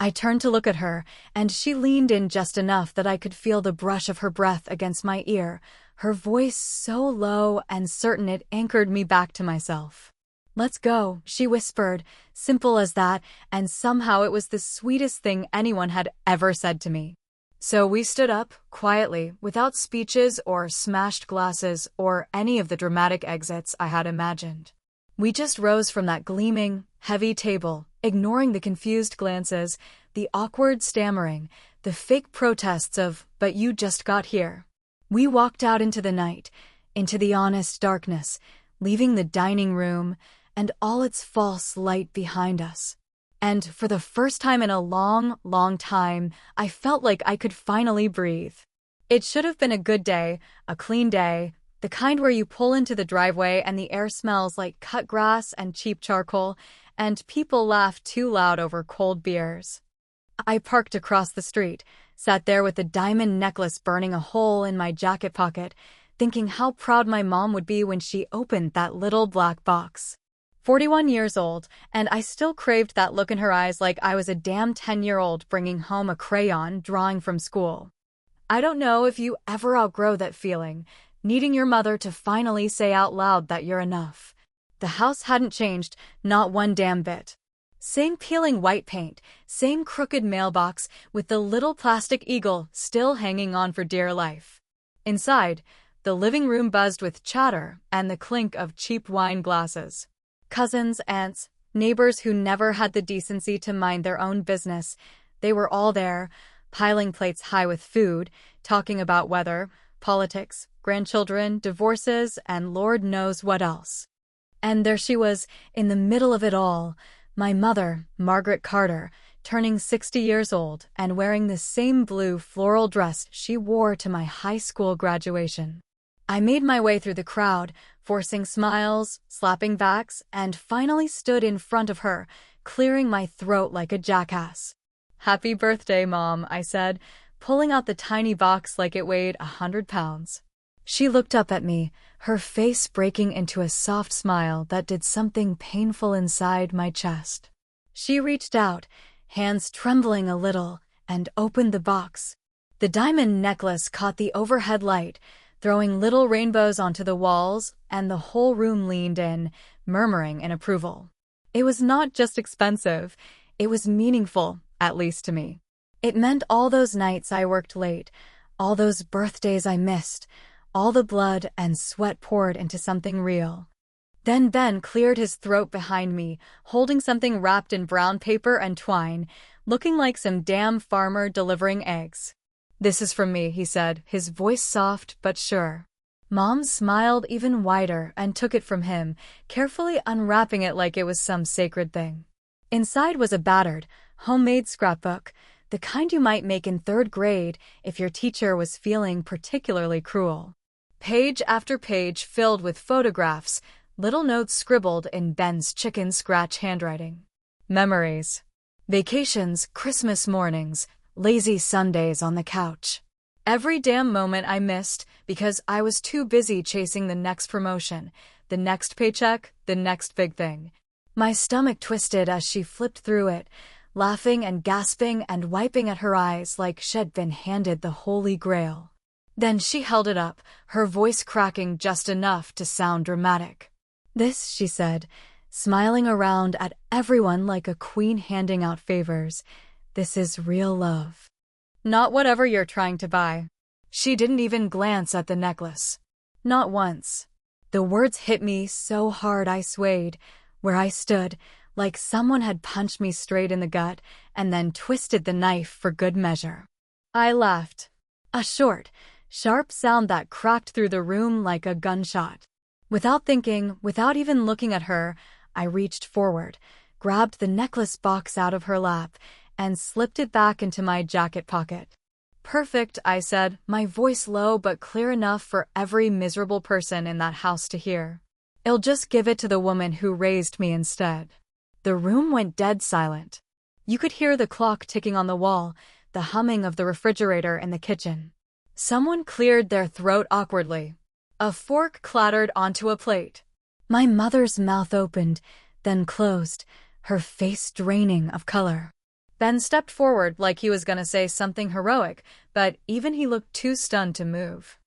I turned to look at her, and she leaned in just enough that I could feel the brush of her breath against my ear, her voice so low and certain it anchored me back to myself. "Let's go," she whispered, simple as that, and somehow it was the sweetest thing anyone had ever said to me. So we stood up, quietly, without speeches or smashed glasses or any of the dramatic exits I had imagined. We just rose from that gleaming, heavy table, ignoring the confused glances, the awkward stammering, the fake protests of, "But you just got here." We walked out into the night, into the honest darkness, leaving the dining room and all its false light behind us. And for the first time in a long, long time, I felt like I could finally breathe. It should have been a good day, a clean day, the kind where you pull into the driveway and the air smells like cut grass and cheap charcoal, and people laugh too loud over cold beers. I parked across the street, sat there with the diamond necklace burning a hole in my jacket pocket, thinking how proud my mom would be when she opened that little black box. 41 years old, and I still craved that look in her eyes like I was a damn 10-year-old bringing home a crayon drawing from school. I don't know if you ever outgrow that feeling, needing your mother to finally say out loud that you're enough. The house hadn't changed, not one damn bit. Same peeling white paint, same crooked mailbox with the little plastic eagle still hanging on for dear life. Inside, the living room buzzed with chatter and the clink of cheap wine glasses. Cousins, aunts, neighbors who never had the decency to mind their own business, they were all there, piling plates high with food, talking about weather, politics, grandchildren, divorces, and Lord knows what else. And there she was, in the middle of it all, my mother, Margaret Carter, turning 60 years old and wearing the same blue floral dress she wore to my high school graduation. I made my way through the crowd, forcing smiles, slapping backs, and finally stood in front of her, clearing my throat like a jackass. "Happy birthday, Mom," I said, pulling out the tiny box like it weighed 100 pounds. She looked up at me, her face breaking into a soft smile that did something painful inside my chest. She reached out, hands trembling a little, and opened the box. The diamond necklace caught the overhead light, throwing little rainbows onto the walls, and the whole room leaned in, murmuring in approval. It was not just expensive, it was meaningful, at least to me. It meant all those nights I worked late, all those birthdays I missed, all the blood and sweat poured into something real. Then Ben cleared his throat behind me, holding something wrapped in brown paper and twine, looking like some damn farmer delivering eggs. "This is from me," he said, his voice soft but sure. Mom smiled even wider and took it from him, carefully unwrapping it like it was some sacred thing. Inside was a battered, homemade scrapbook, the kind you might make in 3rd grade if your teacher was feeling particularly cruel. Page after page filled with photographs, little notes scribbled in Ben's chicken scratch handwriting. Memories. Vacations, Christmas mornings, lazy Sundays on the couch. Every damn moment I missed because I was too busy chasing the next promotion, the next paycheck, the next big thing. My stomach twisted as she flipped through it, laughing and gasping and wiping at her eyes like she'd been handed the Holy Grail. Then she held it up, her voice cracking just enough to sound dramatic. "This," she said, smiling around at everyone like a queen handing out favors, "this is real love. Not whatever you're trying to buy." She didn't even glance at the necklace. Not once. The words hit me so hard I swayed, where I stood, like someone had punched me straight in the gut and then twisted the knife for good measure. I laughed. A short, sharp sound that cracked through the room like a gunshot. Without thinking, without even looking at her, I reached forward, grabbed the necklace box out of her lap, and slipped it back into my jacket pocket. "Perfect," I said, my voice low but clear enough for every miserable person in that house to hear. "I'll just give it to the woman who raised me instead." The room went dead silent. You could hear the clock ticking on the wall, the humming of the refrigerator in the kitchen. Someone cleared their throat awkwardly. A fork clattered onto a plate. My mother's mouth opened, then closed, her face draining of color. Ben stepped forward like he was gonna say something heroic, but even he looked too stunned to move.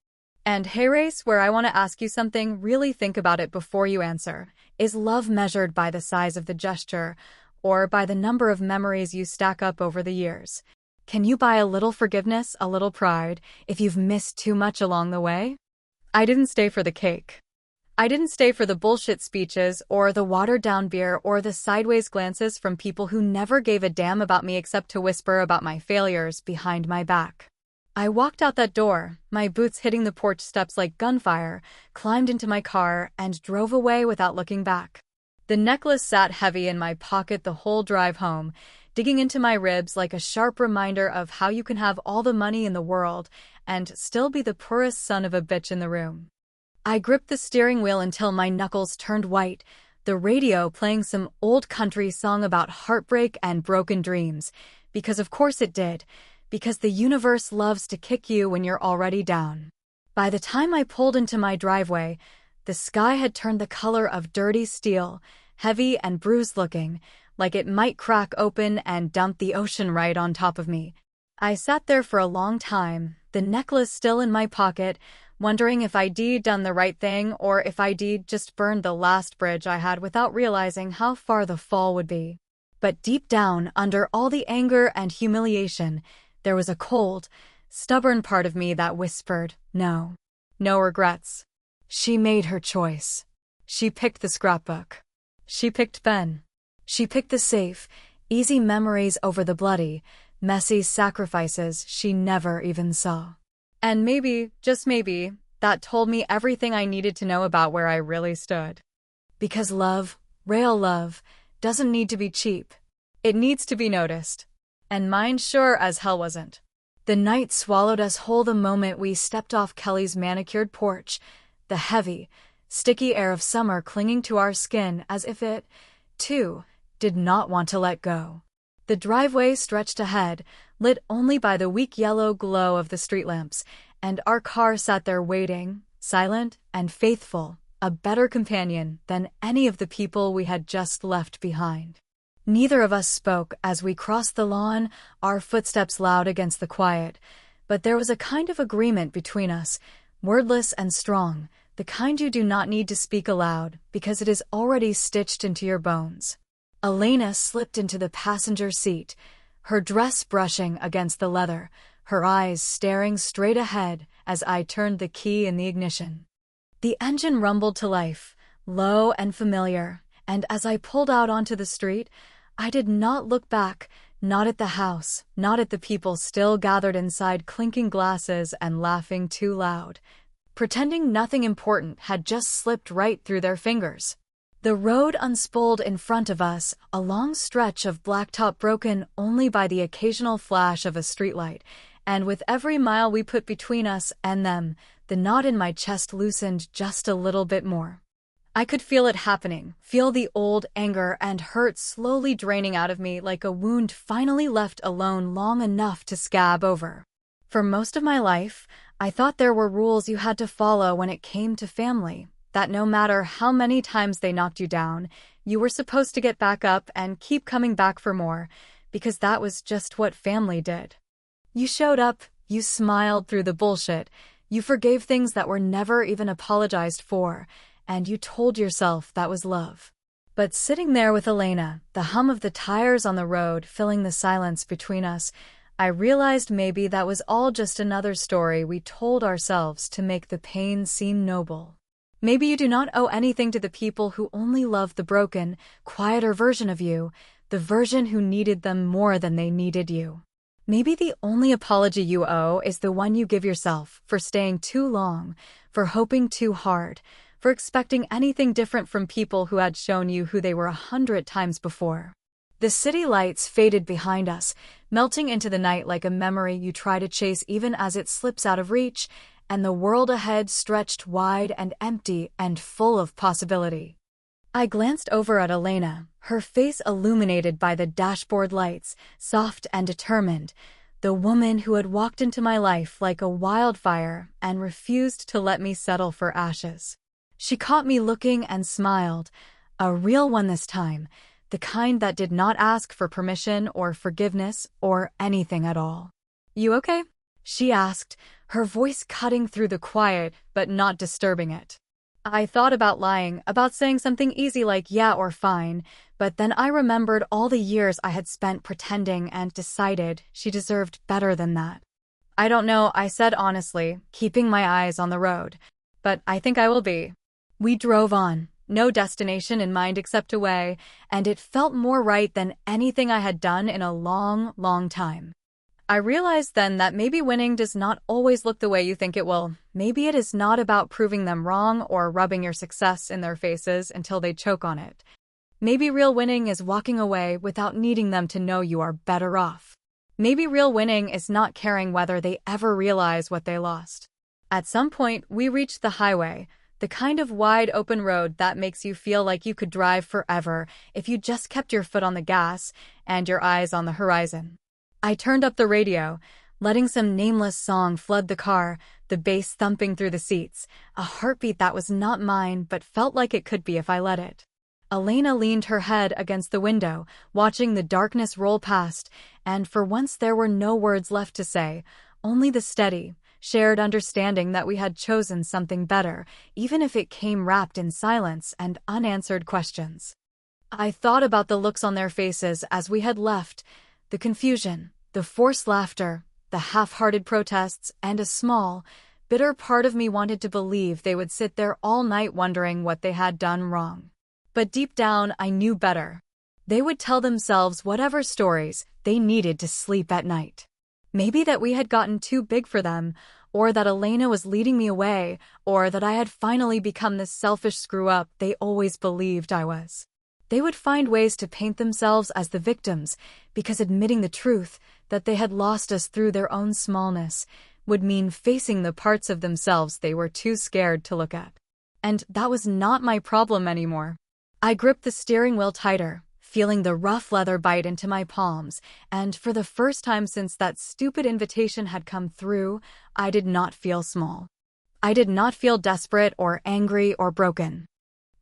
"And hey Race, where I want to ask you something, really think about it before you answer. Is love measured by the size of the gesture, or by the number of memories you stack up over the years? Can you buy a little forgiveness, a little pride, if you've missed too much along the way?" I didn't stay for the cake. I didn't stay for the bullshit speeches or the watered-down beer or the sideways glances from people who never gave a damn about me except to whisper about my failures behind my back. I walked out that door, my boots hitting the porch steps like gunfire, climbed into my car, and drove away without looking back. The necklace sat heavy in my pocket the whole drive home, digging into my ribs like a sharp reminder of how you can have all the money in the world and still be the poorest son of a bitch in the room. I gripped the steering wheel until my knuckles turned white, the radio playing some old country song about heartbreak and broken dreams, because of course it did, because the universe loves to kick you when you're already down. By the time I pulled into my driveway, the sky had turned the color of dirty steel, heavy and bruised-looking, like it might crack open and dump the ocean right on top of me. I sat there for a long time, the necklace still in my pocket, wondering if I'd done the right thing or if I'd just burned the last bridge I had without realizing how far the fall would be. But deep down, under all the anger and humiliation, there was a cold, stubborn part of me that whispered, no. No regrets. She made her choice. She picked the scrapbook. She picked Ben. She picked the safe, easy memories over the bloody, messy sacrifices she never even saw. And maybe, just maybe, that told me everything I needed to know about where I really stood. Because love, real love, doesn't need to be cheap. It needs to be noticed. And mine sure as hell wasn't. The night swallowed us whole the moment we stepped off Kelly's manicured porch, the heavy, sticky air of summer clinging to our skin as if it, too, did not want to let go. The driveway stretched ahead, lit only by the weak yellow glow of the street lamps, and our car sat there waiting, silent and faithful, a better companion than any of the people we had just left behind. Neither of us spoke as we crossed the lawn, our footsteps loud against the quiet, but there was a kind of agreement between us, wordless and strong, the kind you do not need to speak aloud because it is already stitched into your bones. Elena slipped into the passenger seat, her dress brushing against the leather, her eyes staring straight ahead as I turned the key in the ignition. The engine rumbled to life, low and familiar, and as I pulled out onto the street, I did not look back, not at the house, not at the people still gathered inside clinking glasses and laughing too loud, pretending nothing important had just slipped right through their fingers. The road unspooled in front of us, a long stretch of blacktop broken only by the occasional flash of a streetlight, and with every mile we put between us and them, the knot in my chest loosened just a little bit more. I could feel it happening, feel the old anger and hurt slowly draining out of me like a wound finally left alone long enough to scab over. For most of my life, I thought there were rules you had to follow when it came to family, that no matter how many times they knocked you down, you were supposed to get back up and keep coming back for more, because that was just what family did. You showed up, you smiled through the bullshit, you forgave things that were never even apologized for, and you told yourself that was love. But sitting there with Elena, the hum of the tires on the road filling the silence between us, I realized maybe that was all just another story we told ourselves to make the pain seem noble. Maybe you do not owe anything to the people who only love the broken, quieter version of you, the version who needed them more than they needed you. Maybe the only apology you owe is the one you give yourself for staying too long, for hoping too hard, for expecting anything different from people who had shown you who they were 100 times before. The city lights faded behind us, melting into the night like a memory you try to chase even as it slips out of reach, and the world ahead stretched wide and empty and full of possibility. I glanced over at Elena, her face illuminated by the dashboard lights, soft and determined, the woman who had walked into my life like a wildfire and refused to let me settle for ashes. She caught me looking and smiled, a real one this time, the kind that did not ask for permission or forgiveness or anything at all. "You okay?" she asked, her voice cutting through the quiet but not disturbing it. I thought about lying, about saying something easy like yeah or fine, but then I remembered all the years I had spent pretending and decided she deserved better than that. "I don't know," I said honestly, keeping my eyes on the road, "but I think I will be." We drove on, no destination in mind except away, and it felt more right than anything I had done in a long, long time. I realized then that maybe winning does not always look the way you think it will. Maybe it is not about proving them wrong or rubbing your success in their faces until they choke on it. Maybe real winning is walking away without needing them to know you are better off. Maybe real winning is not caring whether they ever realize what they lost. At some point, we reached the highway, the kind of wide open road that makes you feel like you could drive forever if you just kept your foot on the gas and your eyes on the horizon. I turned up the radio, letting some nameless song flood the car, the bass thumping through the seats, a heartbeat that was not mine but felt like it could be if I let it. Elena leaned her head against the window, watching the darkness roll past, and for once there were no words left to say, only the steady, shared understanding that we had chosen something better, even if it came wrapped in silence and unanswered questions. I thought about the looks on their faces as we had left, the confusion, the forced laughter, the half-hearted protests, and a small, bitter part of me wanted to believe they would sit there all night wondering what they had done wrong. But deep down, I knew better. They would tell themselves whatever stories they needed to sleep at night. Maybe that we had gotten too big for them, or that Elena was leading me away, or that I had finally become the selfish screw-up they always believed I was. They would find ways to paint themselves as the victims, because admitting the truth, that they had lost us through their own smallness, would mean facing the parts of themselves they were too scared to look at. And that was not my problem anymore. I gripped the steering wheel tighter, feeling the rough leather bite into my palms, and for the first time since that stupid invitation had come through, I did not feel small. I did not feel desperate or angry or broken.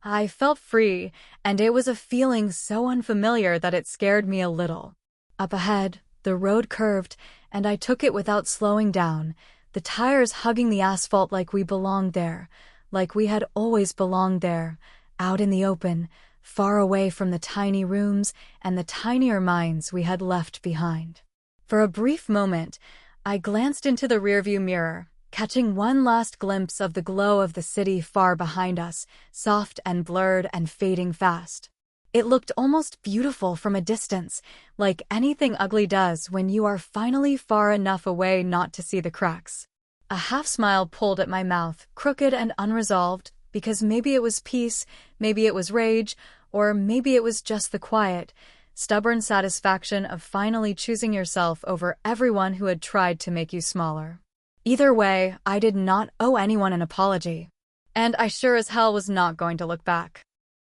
I felt free, and it was a feeling so unfamiliar that it scared me a little. Up ahead, the road curved, and I took it without slowing down, the tires hugging the asphalt like we belonged there, like we had always belonged there, out in the open, far away from the tiny rooms and the tinier minds we had left behind. For a brief moment, I glanced into the rearview mirror, catching one last glimpse of the glow of the city far behind us, soft and blurred and fading fast. It looked almost beautiful from a distance, like anything ugly does when you are finally far enough away not to see the cracks. A half-smile pulled at my mouth, crooked and unresolved, because maybe it was peace, maybe it was rage, or maybe it was just the quiet, stubborn satisfaction of finally choosing yourself over everyone who had tried to make you smaller. Either way, I did not owe anyone an apology. And I sure as hell was not going to look back.